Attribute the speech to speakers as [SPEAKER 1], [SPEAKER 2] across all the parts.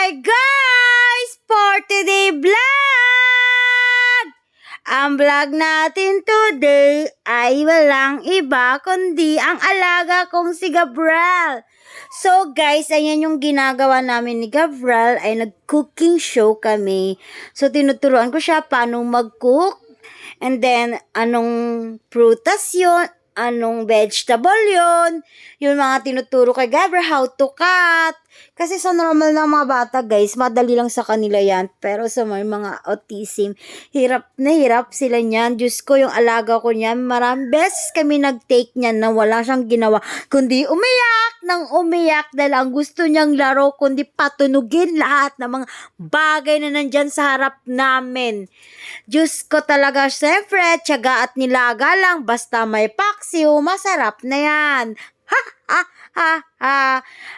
[SPEAKER 1] Hi guys! For today vlog! Ang vlog natin today ay walang iba kundi ang alaga kong si Gabriel. So guys, ayan yung ginagawa namin ni Gabriel ay nag-cooking show kami. So tinuturuan ko siya paano mag-cook. And then, anong prutas yun? Anong vegetable yun? Yung mga tinuturo kay Gabriel, how to cut. Kasi sa normal na mga bata, guys, madali lang sa kanila yan. Pero sa mga autism, hirap na hirap sila niyan. Diyos ko, yung alaga ko niyan, maraming beses kami nag-take niyan na wala siyang ginawa. Kundi umiyak dahil ang gusto niyang laro, kundi patunugin lahat ng mga bagay na nandyan sa harap namin. Diyos ko talaga, syempre, tiyaga at nilaga lang, basta may paksiw, masarap na yan.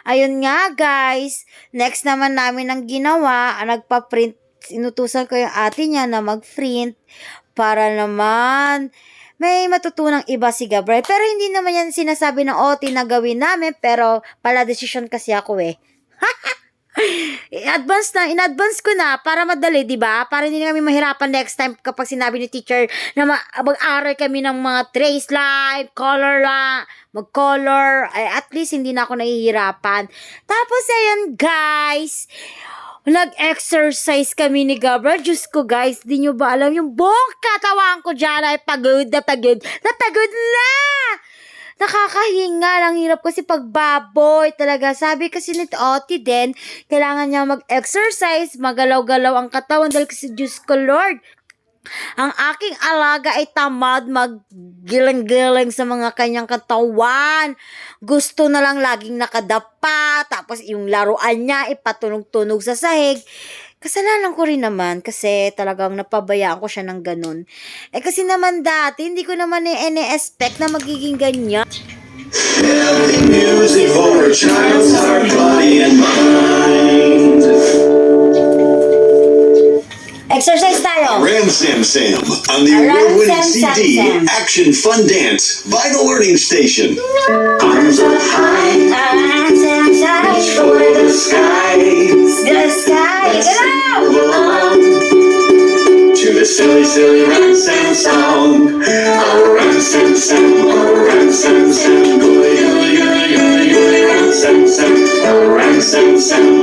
[SPEAKER 1] Ayun nga guys, next naman namin ang ginawa, nagpa-print, inutusan ko yung ate niya na mag-print para naman may matutunang iba si Gabriel. Pero hindi naman yan sinasabi ng OT na gawin namin, pero pala decision kasi ako eh. In-advance ko na para madali, 'di ba? Para hindi kami mahirapan next time kapag sinabi ni teacher na mag-aral kami ng mga trace line, color lang, mag-color, ay at least hindi na ako nahihirapan. Tapos ayun, guys, nag-exercise kami ni Gabriel. Diyos ko guys, di nyo ba alam yung buong katawan ko dyan ay pagod na. Nakakahinga, lang hirap kasi pagbaboy talaga. Sabi kasi ni Oti din, kailangan niya mag-exercise, magalaw-galaw ang katawan dahil kasi Diyos ko Lord, ang aking alaga ay tamad maggiling-giling sa mga kanyang katawan. Gusto na lang laging nakadapa, tapos yung laruan niya ipatunog-tunog sa sahig. Kasalanan ko rin naman kasi talagang napabayaan ko siya ng ganun. Eh kasi naman dati, hindi ko naman ini-expect na magiging ganyan.
[SPEAKER 2] Healthy music for a child's heart, body, and mind.
[SPEAKER 1] Exercise tayo!
[SPEAKER 2] Ram Sam Sam on the award-winning CD, Action Fun Dance by the Learning Station. Arms up high, reach for the sky. To the silly, silly Ram Sam song. Oh, Ram Sam Sam, oh, Ram Sam Sam, gooey, gooey, gooey, gooey, gooey, Ram Sam Sam, oh, Ram Sam Sam.